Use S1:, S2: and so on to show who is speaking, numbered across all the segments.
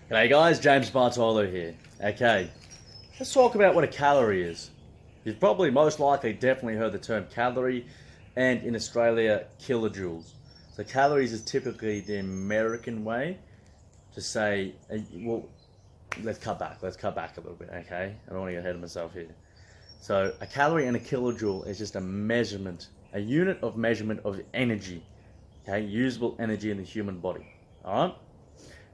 S1: G'day guys, James Bartolo here. Okay, let's talk about what a calorie is. You've probably most likely definitely heard the term calorie, and in Australia, kilojoules. So calories is typically the American way to say, well, let's cut back a little bit, okay? I don't want to get ahead of myself here. So a calorie and a kilojoule is just a measurement, a unit of measurement of energy, okay? Usable energy in the human body, all right?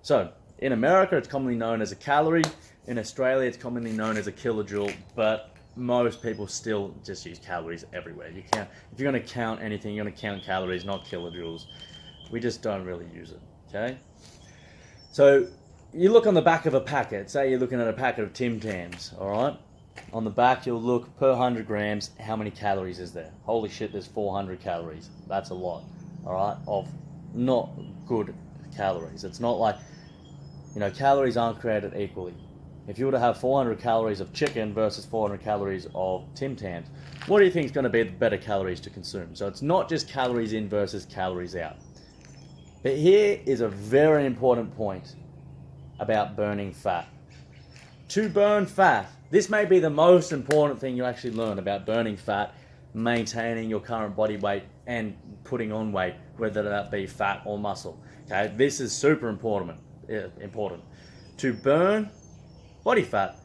S1: So in America, it's commonly known as a calorie. In Australia, it's commonly known as a kilojoule, but most people still just use calories everywhere. You can't, if you're going to count anything, you're going to count calories, not kilojoules. We just don't really use it, okay? So you look on the back of a packet, say you're looking at a packet of Tim Tams, all right? On the back, you'll look per 100 grams, how many calories is there? Holy shit, there's 400 calories. That's a lot, all right, of not good calories. It's not like, you know, calories aren't created equally. If you were to have 400 calories of chicken versus 400 calories of Tim Tams, what do you think is going to be the better calories to consume? So it's not just calories in versus calories out. But here is a very important point about burning fat. To burn fat, this may be the most important thing you actually learn about burning fat, maintaining your current body weight, and putting on weight, whether that be fat or muscle. Okay, this is super important. To burn body fat,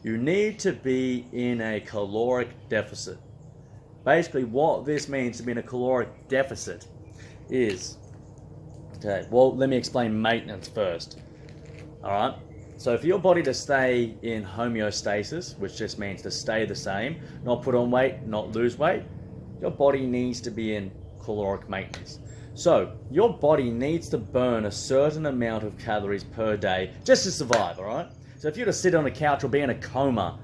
S1: you need to be in a caloric deficit. Basically, what this means to be in a caloric deficit is, okay, well, let me explain maintenance first. All right, so for your body to stay in homeostasis, which just means to stay the same, not put on weight, not lose weight, your body needs to be in caloric maintenance. So your body needs to burn a certain amount of calories per day just to survive, all right? So if you were to sit on a couch or be in a coma,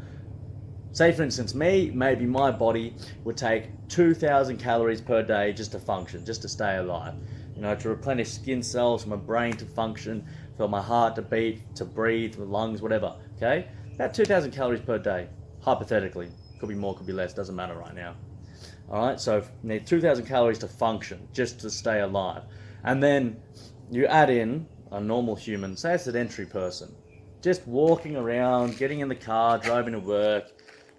S1: say for instance maybe my body would take 2,000 calories per day just to function, just to stay alive. You know, to replenish skin cells, for my brain to function, for my heart to beat, to breathe, the lungs, whatever, okay? About 2,000 calories per day, hypothetically. Could be more, could be less, doesn't matter right now. All right, so you need 2,000 calories to function, just to stay alive. And then you add in a normal human, say a sedentary person, just walking around, getting in the car, driving to work,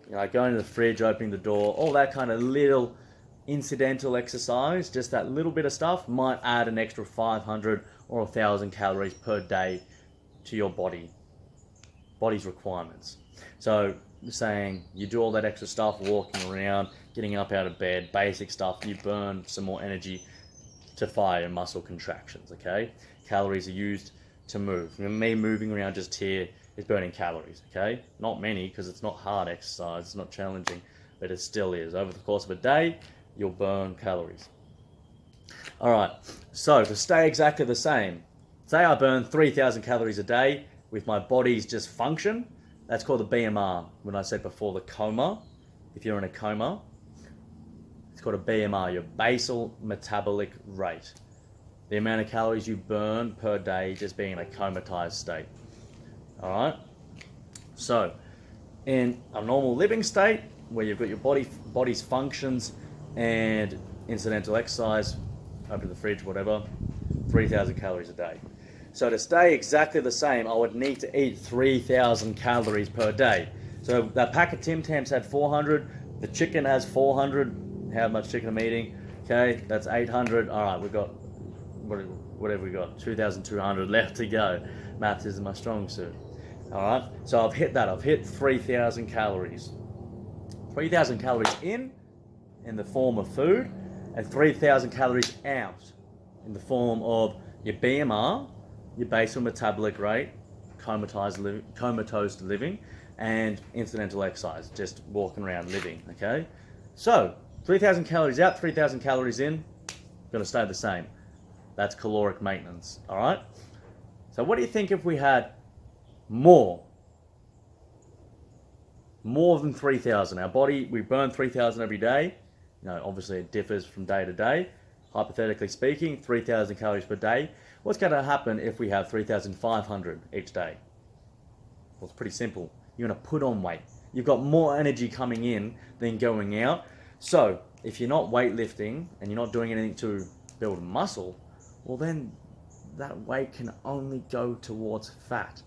S1: you know, going to the fridge, opening the door, all that kind of little incidental exercise, just that little bit of stuff might add an extra 500 or 1,000 calories per day to your body's requirements. So saying you do all that extra stuff, walking around, getting up out of bed, basic stuff, you burn some more energy to fire your muscle contractions, okay? Calories are used to move. Me moving around just here is burning calories, okay? Not many, because it's not hard exercise, it's not challenging, but it still is. Over the course of a day, you'll burn calories. All right, so to stay exactly the same, say I burn 3,000 calories a day with my body's just function. That's called the BMR. When I said before the coma, if you're in a coma, it's called a BMR, your basal metabolic rate. The amount of calories you burn per day just being in a comatized state. All right? So, in a normal living state, where you've got your body's functions and incidental exercise, open the fridge, whatever, 3,000 calories a day. So to stay exactly the same, I would need to eat 3,000 calories per day. So that pack of Tim Tams had 400, the chicken has 400, how much chicken I'm eating, okay, that's 800, all right, we've got, whatever we got, 2,200 left to go. Maths is my strong suit, all right? So I've hit that, I've hit 3,000 calories. 3,000 calories in the form of food, and 3,000 calories out in the form of your BMR, your basal metabolic rate, comatose living, and incidental exercise, just walking around living, okay? So, 3,000 calories out, 3,000 calories in, got to stay the same. That's caloric maintenance, all right? So what do you think if we had more than 3,000? Our body, we burn 3,000 every day. You know, obviously it differs from day to day. Hypothetically speaking, 3,000 calories per day. What's going to happen if we have 3,500 each day? Well, it's pretty simple. You're going to put on weight. You've got more energy coming in than going out. So if you're not weightlifting and you're not doing anything to build muscle, well then that weight can only go towards fat.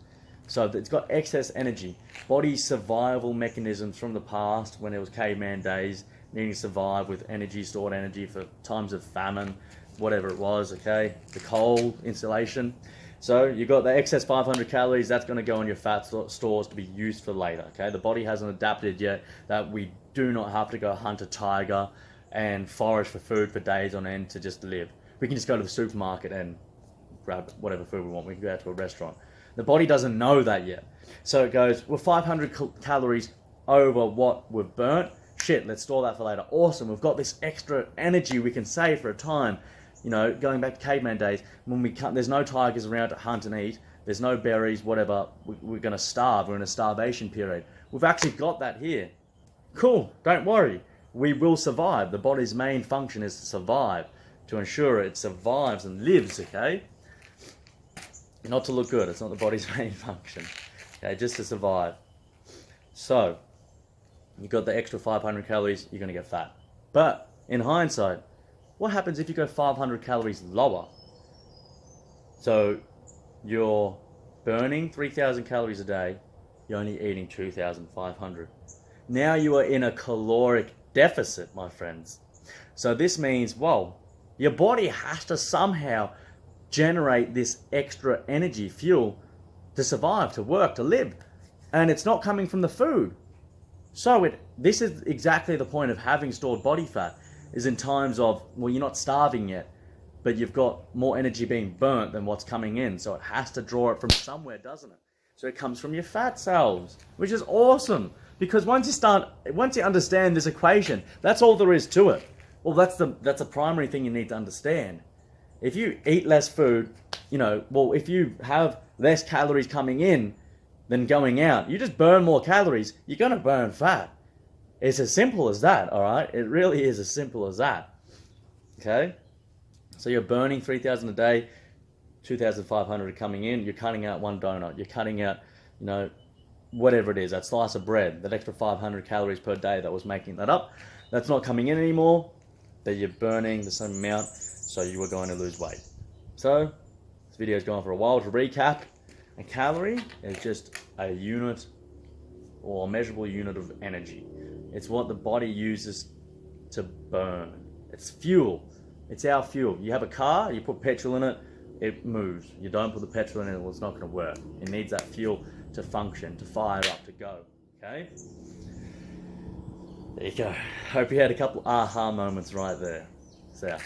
S1: So it's got excess energy. Body survival mechanisms from the past, when it was caveman days, needing to survive with energy, stored energy for times of famine, whatever it was, okay? The coal installation. So you got the excess 500 calories, that's going to go in your fat stores to be used for later, okay? The body hasn't adapted yet that we do not have to go hunt a tiger and forage for food for days on end to just live. We can just go to the supermarket and grab whatever food we want. We can go out to a restaurant. The body doesn't know that yet. So it goes, we're 500 calories over what we've burnt. Shit, let's store that for later. Awesome, we've got this extra energy we can save for a time. You know, going back to caveman days, when there's no tigers around to hunt and eat, there's no berries, whatever, we're going to starve. We're in a starvation period. We've actually got that here. Cool, don't worry. We will survive. The body's main function is to survive, to ensure it survives and lives, okay? Not to look good. It's not the body's main function. Okay, just to survive. So, you've got the extra 500 calories, you're going to get fat. But, in hindsight, what happens if you go 500 calories lower? So, you're burning 3,000 calories a day, you're only eating 2,500. Now you are in a caloric deficit, my friends. So this means, well, your body has to somehow generate this extra energy, fuel, to survive, to work, to live. And it's not coming from the food. So this is exactly the point of having stored body fat, is in times of, well, you're not starving yet, but you've got more energy being burnt than what's coming in. So it has to draw it from somewhere, doesn't it? So it comes from your fat cells, which is awesome. Because once you understand this equation, that's all there is to it. Well, that's the primary thing you need to understand. If you eat less food, if you have less calories coming in than going out, you just burn more calories, you're going to burn fat. It's as simple as that, all right? It really is as simple as that, okay? So you're burning 3,000 a day, 2,500 coming in, you're cutting out one donut, you're cutting out, whatever it is, that slice of bread, that extra 500 calories per day that was making that up, that's not coming in anymore, that you're burning the same amount, so you are going to lose weight. So, this video's gone for a while. To recap, a calorie is just a unit or a measurable unit of energy. It's what the body uses to burn. It's fuel. It's our fuel. You have a car, you put petrol in it, it moves. You don't put the petrol in it, well, it's not going to work. It needs that fuel to function, to fire up, to go. Okay? There you go. Hope you had a couple aha moments right there. So.